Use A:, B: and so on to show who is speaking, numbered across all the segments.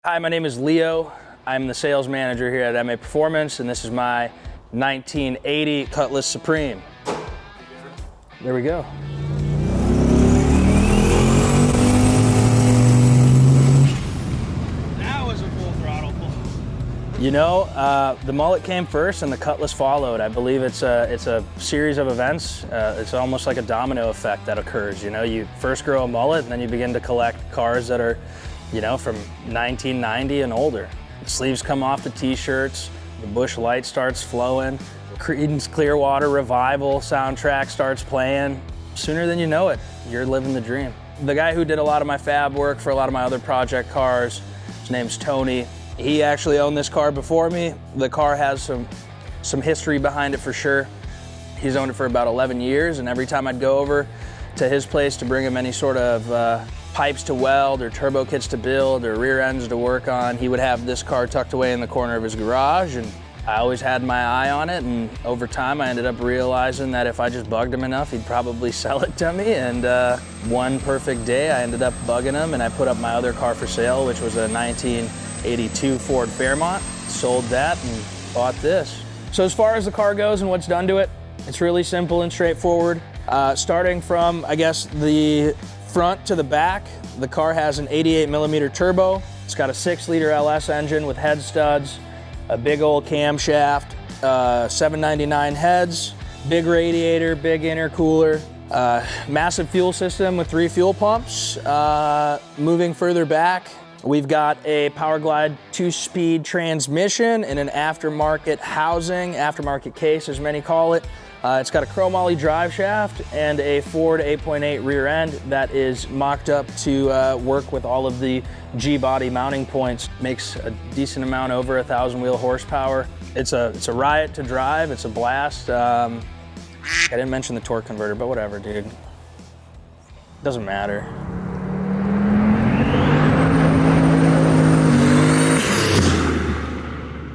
A: Hi, my name is Leo. I'm the sales manager here at MAPerformance, and this is my 1980 Cutlass Supreme. There we go.
B: That was a full throttle.
A: You know, the mullet came first and the Cutlass followed. I believe it's a series of events. It's almost like a domino effect that occurs. You know, you first grow a mullet and then you begin to collect cars that are, you know, from 1990 and older. The sleeves come off the t-shirts, the Busch Light starts flowing, Creedence Clearwater Revival soundtrack starts playing. Sooner than you know it, you're living the dream. The guy who did a lot of my fab work for a lot of my other project cars, his name's Tony. He actually owned this car before me. The car has some history behind it for sure. He's owned it for about 11 years, and every time I'd go over to his place to bring him any sort of pipes to weld or turbo kits to build or rear ends to work on, he would have this car tucked away in the corner of his garage, and I always had my eye on it, and over time I ended up realizing that if I just bugged him enough, he'd probably sell it to me. And one perfect day I ended up bugging him, and I put up my other car for sale, which was a 1982 Ford Fairmont. Sold that and bought this. So as far as the car goes and what's done to it, it's really simple and straightforward. Starting from, I guess, the front to the back, the car has an 88mm turbo. It's got a 6-liter LS engine with head studs, a big old camshaft, 799 heads, big radiator, big intercooler, massive fuel system with 3 fuel pumps. Moving further back, we've got a Powerglide 2-speed transmission and an aftermarket housing, aftermarket case as many call it. It's got a chrome ollie drive shaft and a Ford 8.8 rear end that is mocked up to work with all of the G-body mounting points. Makes a decent amount, over 1,000 wheel horsepower. It's a riot to drive. It's a blast. I didn't mention the torque converter, but whatever, dude. Doesn't matter.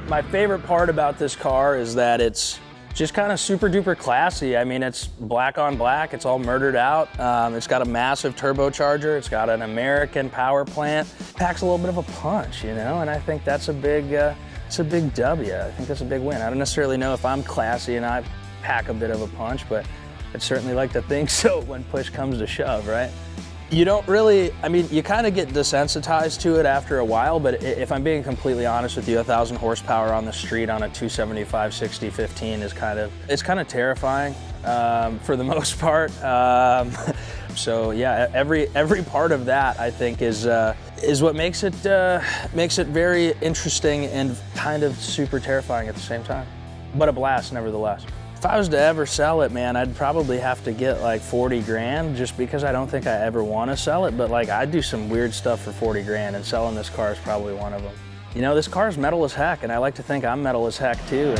A: My favorite part about this car is that it's just kind of super duper classy. I mean, it's black on black, it's all murdered out. It's got a massive turbocharger, it's got an American power plant. Packs a little bit of a punch, you know, and I think that's a big, it's a big W. I think that's a big win. I don't necessarily know if I'm classy and I pack a bit of a punch, but I'd certainly like to think so when push comes to shove, right? You don't really, I mean, you kind of get desensitized to it after a while, but if I'm being completely honest with you, 1,000 horsepower on the street on a 275 60 15 is it's kind of terrifying for the most part. So yeah, every part of that I think is what makes it very interesting and kind of super terrifying at the same time, but a blast nevertheless. If I was to ever sell it, man, I'd probably have to get like 40 grand just because I don't think I ever want to sell it, but like I'd do some weird stuff for 40 grand, and selling this car is probably one of them. You know, this car's metal as heck, and I like to think I'm metal as heck too.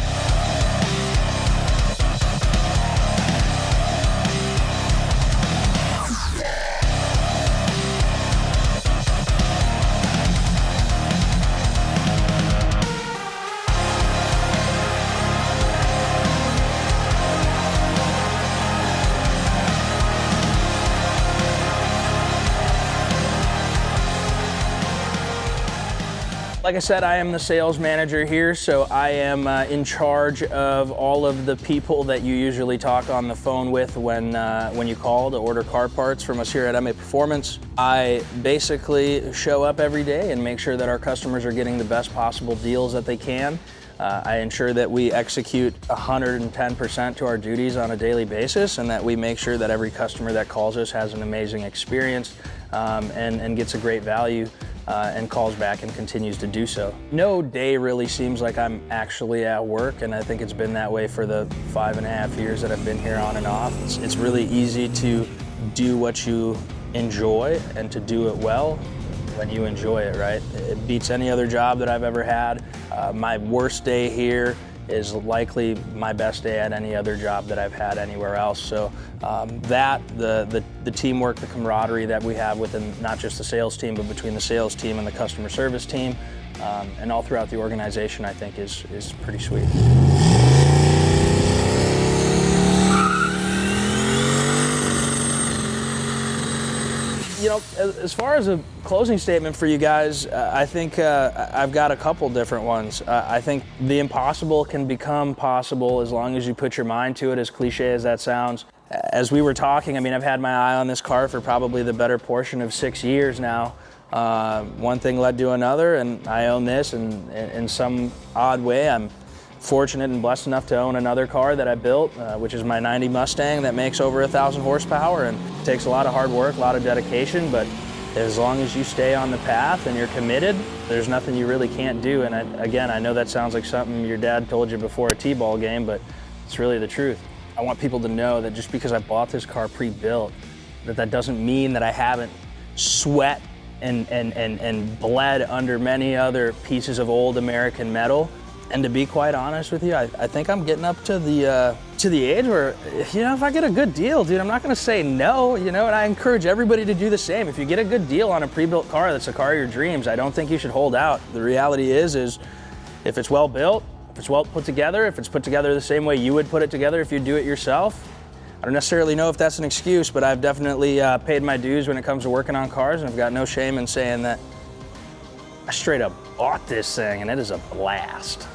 A: Like I said, I am the sales manager here, so I am in charge of all of the people that you usually talk on the phone with when you call to order car parts from us here at MAPerformance. I basically show up every day and make sure that our customers are getting the best possible deals that they can. I ensure that we execute 110% to our duties on a daily basis, and that we make sure that every customer that calls us has an amazing experience and gets a great value. And calls back and continues to do so. No day really seems like I'm actually at work, and I think it's been that way for the 5.5 years that I've been here on and off. It's really easy to do what you enjoy and to do it well when you enjoy it, right? It beats any other job that I've ever had. My worst day here is likely my best day at any other job that I've had anywhere else. So the teamwork, the camaraderie that we have within not just the sales team, but between the sales team and the customer service team, and all throughout the organization, I think is pretty sweet. You know, as far as a closing statement for you guys, I think I've got a couple different ones. I think the impossible can become possible as long as you put your mind to it, as cliche as that sounds. As we were talking, I mean, I've had my eye on this car for probably the better portion of 6 years now. One thing led to another, and I own this, and in some odd way, I'm fortunate and blessed enough to own another car that I built, which is my 90 Mustang that makes over 1,000 horsepower, and it takes a lot of hard work, a lot of dedication, but as long as you stay on the path and you're committed, there's nothing you really can't do. And again, I know that sounds like something your dad told you before a T-ball game, but it's really the truth. I want people to know that just because I bought this car pre-built, that doesn't mean that I haven't sweat and bled under many other pieces of old American metal. And to be quite honest with you, I think I'm getting up to the age where, you know, if I get a good deal, dude, I'm not gonna say no, you know, and I encourage everybody to do the same. If you get a good deal on a pre-built car that's a car of your dreams, I don't think you should hold out. The reality is if it's well built, if it's well put together, if it's put together the same way you would put it together if you do it yourself, I don't necessarily know if that's an excuse, but I've definitely paid my dues when it comes to working on cars, and I've got no shame in saying that I straight up bought this thing and it is a blast.